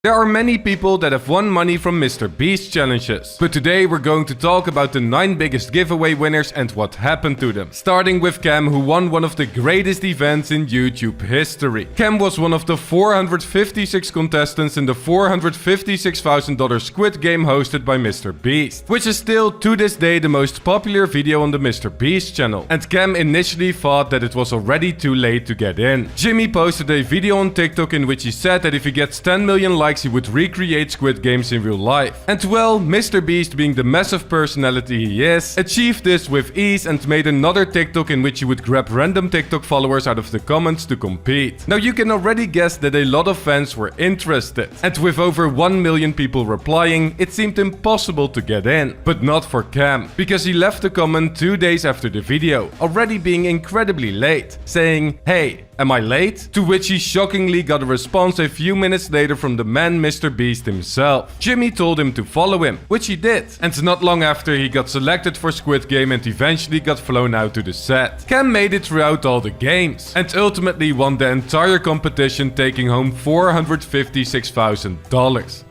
There are many people that have won money from MrBeast challenges, but today we're going to talk about the 9 biggest giveaway winners and what happened to them. Starting with Cam, who won one of the greatest events in YouTube history. Cam was one of the 456 contestants in the $456,000 Squid Game hosted by MrBeast, which is still to this day the most popular video on the MrBeast channel. And Cam initially thought that it was already too late to get in. Jimmy posted a video on TikTok in which he said that if he gets 10 million likes he would recreate Squid Games in real life. And well, MrBeast, being the massive personality he is, achieved this with ease and made another TikTok in which he would grab random TikTok followers out of the comments to compete. Now you can already guess that a lot of fans were interested. And with over 1 million people replying, it seemed impossible to get in. But not for Cam, because he left a comment 2 days after the video, already being incredibly late, saying, "Hey, am I late?" To which he shockingly got a response a few minutes later from the man MrBeast himself. Jimmy told him to follow him, which he did. And not long after, he got selected for Squid Game and eventually got flown out to the set. Cam made it throughout all the games and ultimately won the entire competition, taking home $456,000.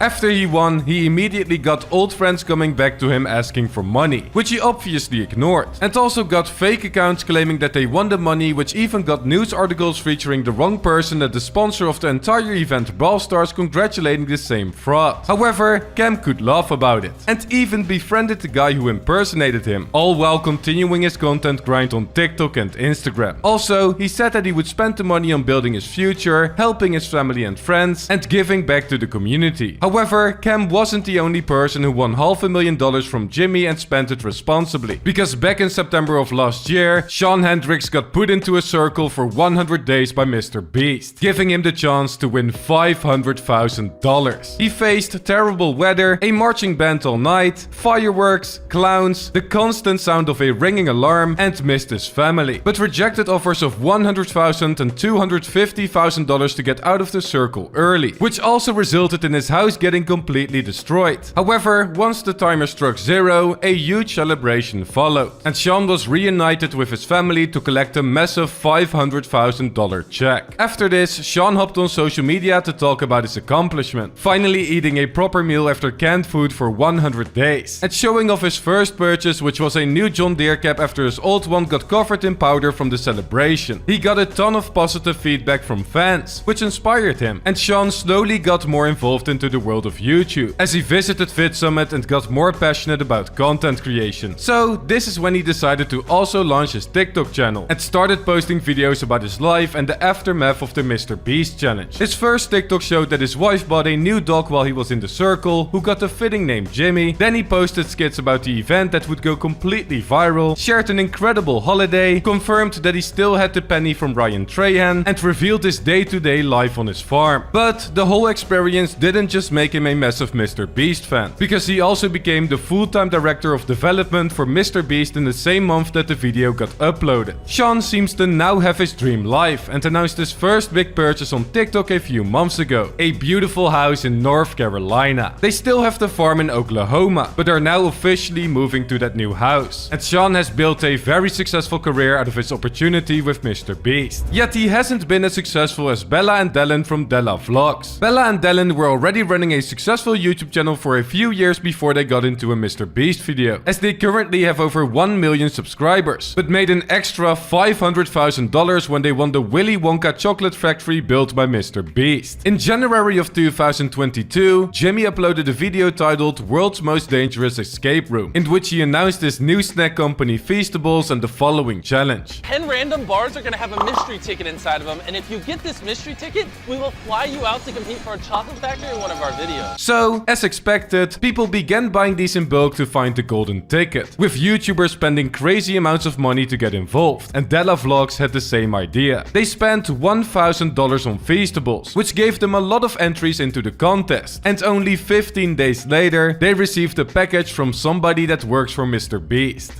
After he won, he immediately got old friends coming back to him asking for money, which he obviously ignored. And also got fake accounts claiming that they won the money, which even got news articles featuring the wrong person at the sponsor of the entire event, Brawl Stars, congratulating the same fraud. However, Cam could laugh about it and even befriended the guy who impersonated him, all while continuing his content grind on TikTok and Instagram. Also, he said that he would spend the money on building his future, helping his family and friends, and giving back to the community. However, Cam wasn't the only person who won $500,000 from Jimmy and spent it responsibly. Because back in September of last year, Sean Hendricks got put into a circle for 100 days by MrBeast, giving him the chance to win $500,000. He faced terrible weather, a marching band all night, fireworks, clowns, the constant sound of a ringing alarm, and missed his family, but rejected offers of $100,000 and $250,000 to get out of the circle early, which also resulted in his house getting completely destroyed. However, once the timer struck 0, a huge celebration followed, and Sean was reunited with his family to collect a massive $500,000 check. After this, Sean hopped on social media to talk about his accomplishment, finally eating a proper meal after canned food for 100 days, and showing off his first purchase, which was a new John Deere cap after his old one got covered in powder from the celebration. He got a ton of positive feedback from fans, which inspired him, and Sean slowly got more involved into the world of YouTube as he visited VidSummit and got more passionate about content creation. So this is when he decided to also launch his TikTok channel and started posting videos about his life and the aftermath of the MrBeast challenge. His first TikTok showed that his wife bought a new dog while he was in the circle, who got a fitting name Jimmy. Then he posted skits about the event that would go completely viral, shared an incredible holiday, confirmed that he still had the penny from Ryan Trahan, and revealed his day-to-day life on his farm. But the whole experience didn't just make him a massive MrBeast fan, because he also became the full-time director of development for MrBeast in the same month that the video got uploaded. Sean seems to now have his dream life and announced his first big purchase on TikTok a few months ago, a beautiful house in North Carolina. They still have the farm in Oklahoma, but are now officially moving to that new house. And Sean has built a very successful career out of his opportunity with MrBeast. Yet he hasn't been as successful as Bella and Dylan from Della Vlogs. Bella and Dylan were already running a successful YouTube channel for a few years before they got into a MrBeast video, as they currently have over 1 million subscribers, but made an extra $500,000 when they won the Willy Wonka chocolate factory built by MrBeast. In January of 2022, Jimmy uploaded a video titled World's Most Dangerous Escape Room, in which he announced his new snack company Feastables and the following challenge. 10 random bars are gonna have a mystery ticket inside of them, and if you get this mystery ticket, we will fly you out to compete for a chocolate factory in one of our videos. So, as expected, people began buying these in bulk to find the golden ticket, with YouTubers spending crazy amounts of money to get involved, and Della Vlogs had the same idea. They spent $1,000 on Feastables, which gave them a lot of entries into the contest, and only 15 days later, they received a package from somebody that works for MrBeast.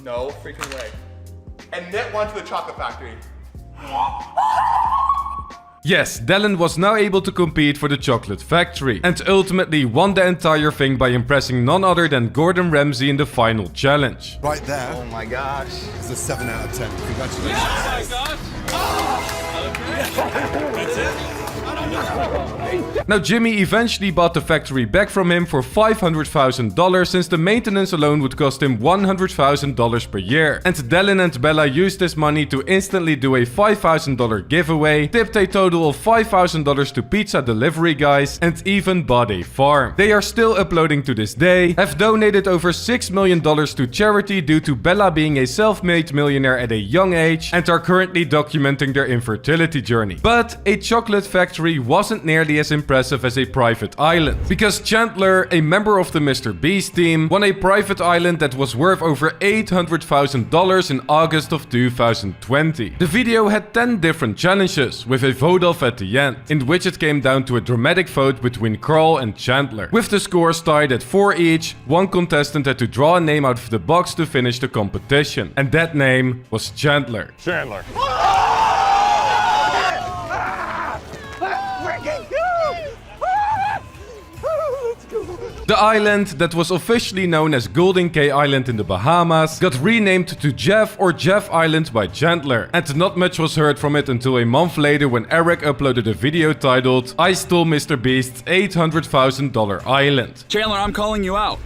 No freaking way. And Net went to the chocolate factory. Yes, Dylan was now able to compete for the chocolate factory and ultimately won the entire thing by impressing none other than Gordon Ramsay in the final challenge. Right there. Oh my gosh. It's a 7 out of 10. Congratulations. Oh my gosh. Now Jimmy eventually bought the factory back from him for $500,000 since the maintenance alone would cost him $100,000 per year. And Dallin and Bella used this money to instantly do a $5,000 giveaway, tipped a total of $5,000 to pizza delivery guys, and even bought a farm. They are still uploading to this day, have donated over $6 million to charity due to Bella being a self-made millionaire at a young age, and are currently documenting their infertility journey. But a chocolate factory wasn't nearly as impressive as a private island, because Chandler, a member of the MrBeast team, won a private island that was worth over $800,000 in August of 2020. The video had 10 different challenges, with a vote-off at the end, in which it came down to a dramatic vote between Carl and Chandler. With the scores tied at 4 each, one contestant had to draw a name out of the box to finish the competition, and that name was Chandler. Chandler. The island, that was officially known as Golden Cay Island in the Bahamas, got renamed to Jeff or Jeff Island by Chandler. And not much was heard from it until a month later when Eric uploaded a video titled "I Stole MrBeast's $800,000 Island." Chandler, I'm calling you out.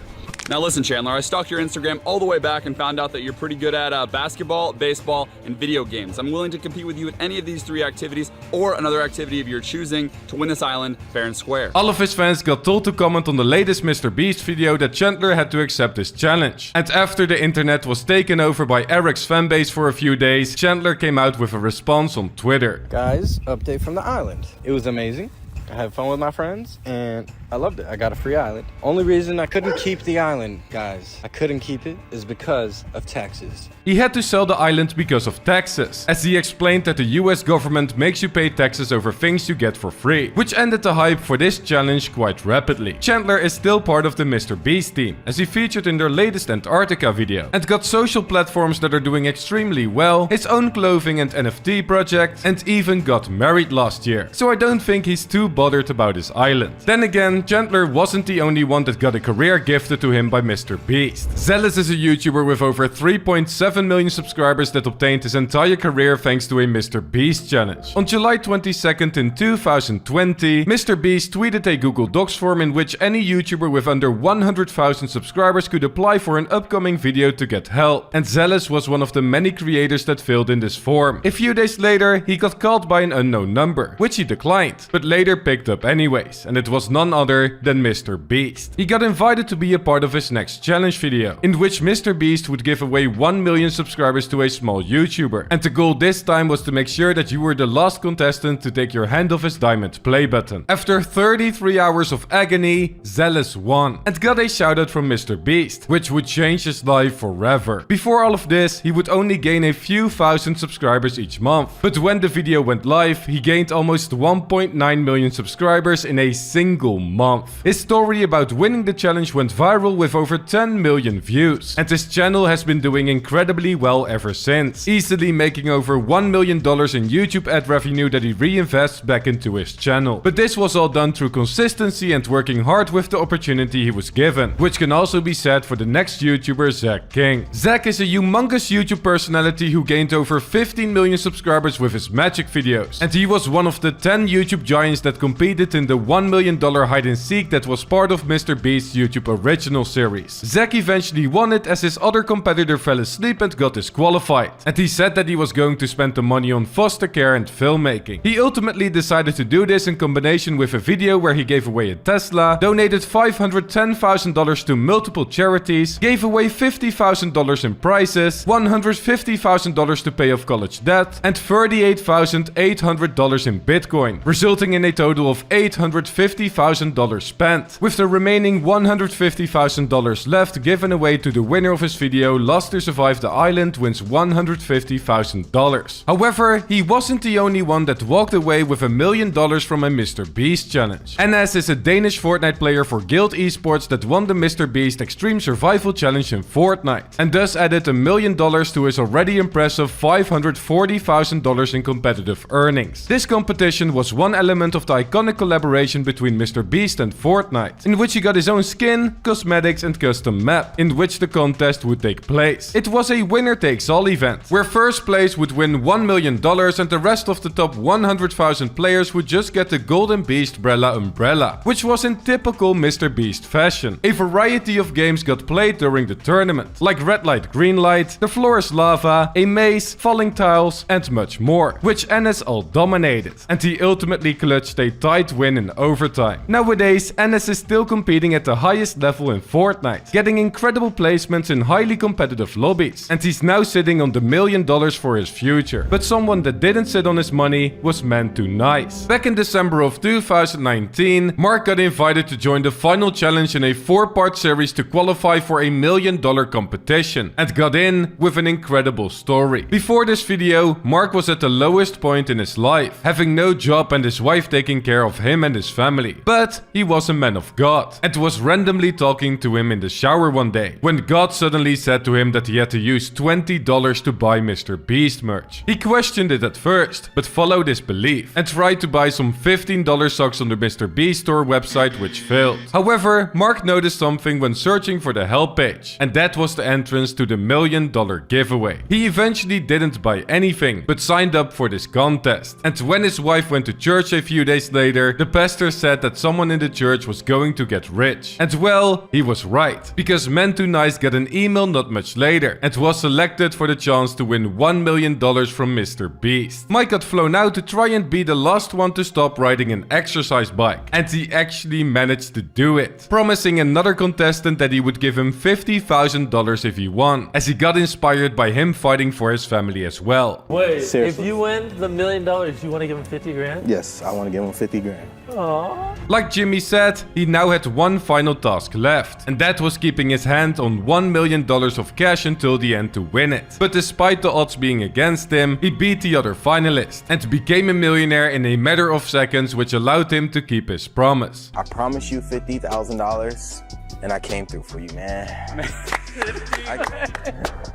Now listen, Chandler, I stalked your Instagram all the way back and found out that you're pretty good at basketball, baseball, and video games. I'm willing to compete with you in any of these 3 activities or another activity of your choosing to win this island fair and square. All of his fans got told to comment on the latest MrBeast video that Chandler had to accept this challenge. And after the internet was taken over by Eric's fanbase for a few days, Chandler came out with a response on Twitter. Guys, update from the island. It was amazing. I had fun with my friends, and I loved it. I got a free island. Only reason I couldn't keep the island, guys, I couldn't keep it, is because of taxes. He had to sell the island because of taxes, as he explained that the US government makes you pay taxes over things you get for free, which ended the hype for this challenge quite rapidly. Chandler is still part of the MrBeast team, as he featured in their latest Antarctica video, and got social platforms that are doing extremely well, his own clothing and NFT project, and even got married last year. So I don't think he's too bothered about his island. Then again, Chandler wasn't the only one that got a career gifted to him by MrBeast. Zealous is a YouTuber with over 3.7 million subscribers that obtained his entire career thanks to a MrBeast challenge. On July 22nd in 2020, MrBeast tweeted a Google Docs form in which any YouTuber with under 100,000 subscribers could apply for an upcoming video to get help. And Zealous was one of the many creators that filled in this form. A few days later, he got called by an unknown number, which he declined, but later picked up anyways, and it was none other than MrBeast. He got invited to be a part of his next challenge video, in which MrBeast would give away 1 million subscribers to a small YouTuber, and the goal this time was to make sure that you were the last contestant to take your hand off his diamond play button. After 33 hours of agony, Zealous won, and got a shoutout from MrBeast, which would change his life forever. Before all of this, he would only gain a few thousand subscribers each month, but when the video went live, he gained almost 1.9 million subscribers in a single month. His story about winning the challenge went viral with over 10 million views, and his channel has been doing incredibly well ever since, easily making over $1 million in YouTube ad revenue that he reinvests back into his channel. But this was all done through consistency and working hard with the opportunity he was given, which can also be said for the next YouTuber, Zach King. Zach is a humongous YouTube personality who gained over 15 million subscribers with his magic videos, and he was one of the 10 YouTube giants that competed in the $1 million hide and seek that was part of MrBeast's YouTube original series. Zach eventually won it as his other competitor fell asleep and got disqualified, and he said that he was going to spend the money on foster care and filmmaking. He ultimately decided to do this in combination with a video where he gave away a Tesla, donated $510,000 to multiple charities, gave away $50,000 in prizes, $150,000 to pay off college debt, and $38,800 in Bitcoin, resulting in a total of $850,000 spent, with the remaining $150,000 left given away to the winner of his video Last to Survive the Island wins $150,000. However, he wasn't the only one that walked away with $1 million from a MrBeast challenge. NS is a Danish Fortnite player for Guild Esports that won the MrBeast Extreme Survival Challenge in Fortnite, and thus added $1 million to his already impressive $540,000 in competitive earnings. This competition was one element of the iconic collaboration between MrBeast and Fortnite, in which he got his own skin, cosmetics and custom map, in which the contest would take place. It was a winner-takes-all event, where first place would win $1 million and the rest of the top 100,000 players would just get the Golden Beast Brella umbrella, which was in typical MrBeast fashion. A variety of games got played during the tournament, like red light, green light, the floor is lava, a maze, falling tiles and much more, which Enes all dominated, and he ultimately clutched a tight win in overtime. Nowadays, Enes is still competing at the highest level in Fortnite, getting incredible placements in highly competitive lobbies, and he's now sitting on the $1 million for his future. But someone that didn't sit on his money was ManTooNice. Back in December of 2019, Mark got invited to join the final challenge in a 4-part series to qualify for a $1 million competition, and got in with an incredible story. Before this video, Mark was at the lowest point in his life, having no job and his wife taking care of him and his family. But he was a man of God, and was randomly talking to him in the shower one day, when God suddenly said to him that he had to use $20 to buy MrBeast merch. He questioned it at first, but followed his belief, and tried to buy some $15 socks on the MrBeast store website, which failed. However, Mark noticed something when searching for the help page, and that was the entrance to the $1 million giveaway. He eventually didn't buy anything, but signed up for this contest. And when his wife went to church a few days later, the pastor said that someone in the church was going to get rich. And well, he was right, because ManTooNice got an email not much later, and was selected for the chance to win $1 million from MrBeast. Mike got flown out to try and be the last one to stop riding an exercise bike, and he actually managed to do it, promising another contestant that he would give him $50,000 if he won, as he got inspired by him fighting for his family as well. Wait, Seriously. if you win the $1 million, you want to give him 50 grand? Yes, I want to give him 50 grand. Aww. Like Jimmy said, he now had one final task left, and that was keeping his hand on $1 million of cash until the end to win it. But despite the odds being against him, he beat the other finalist, and became a millionaire in a matter of seconds, which allowed him to keep his promise. I promised you $50,000, and I came through for you, man.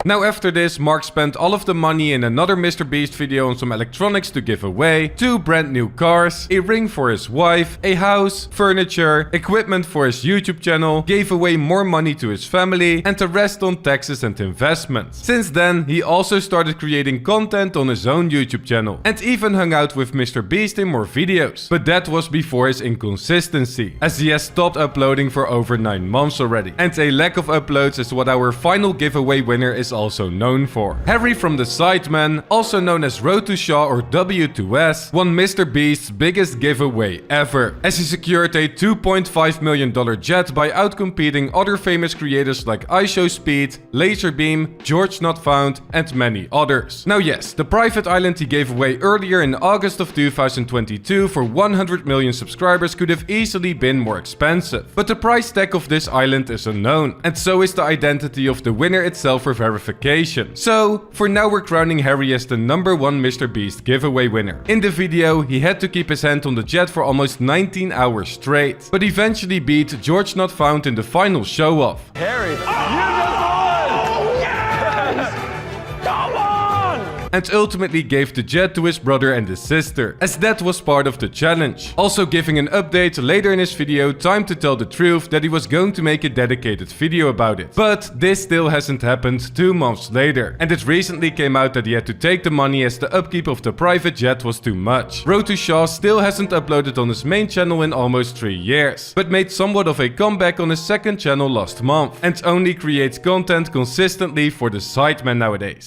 Now after this, Mark spent all of the money in another MrBeast video on some electronics to give away, 2 brand new cars, a ring for his wife, a house, furniture, equipment for his YouTube channel, gave away more money to his family, and the rest on taxes and investments. Since then, he also started creating content on his own YouTube channel, and even hung out with MrBeast in more videos. But that was before his inconsistency, as he has stopped uploading for over 9 months already. And a lack of uploads is what our final giveaway winner is also known for. Harry from the Sidemen, also known as Road to Shaw or W2S, won MrBeast's biggest giveaway ever, as he secured a $2.5 million jet by outcompeting other famous creators like iShowSpeed, Laserbeam, George Not Found, and many others. Now yes, the private island he gave away earlier in August of 2022 for 100 million subscribers could have easily been more expensive, but the price tag of this island is unknown, and so is the identity of the winner itself for verification. So, for now we're crowning Harry as the #1 MrBeast giveaway winner. In the video, he had to keep his hand on the jet for almost 19 hours straight, but eventually beat George Not Found in the final show-off. Harry, you just won! Yes! Come on! And ultimately gave the jet to his brother and his sister, as that was part of the challenge. Also giving an update later in his video, Time to Tell the Truth, that he was going to make a dedicated video about it. But this still hasn't happened 2 months later, and it recently came out that he had to take the money as the upkeep of the private jet was too much. Road to Shaw still hasn't uploaded on his main channel in almost 3 years, but made somewhat of a comeback on his second channel last month, and only creates content consistently for the Sidemen nowadays.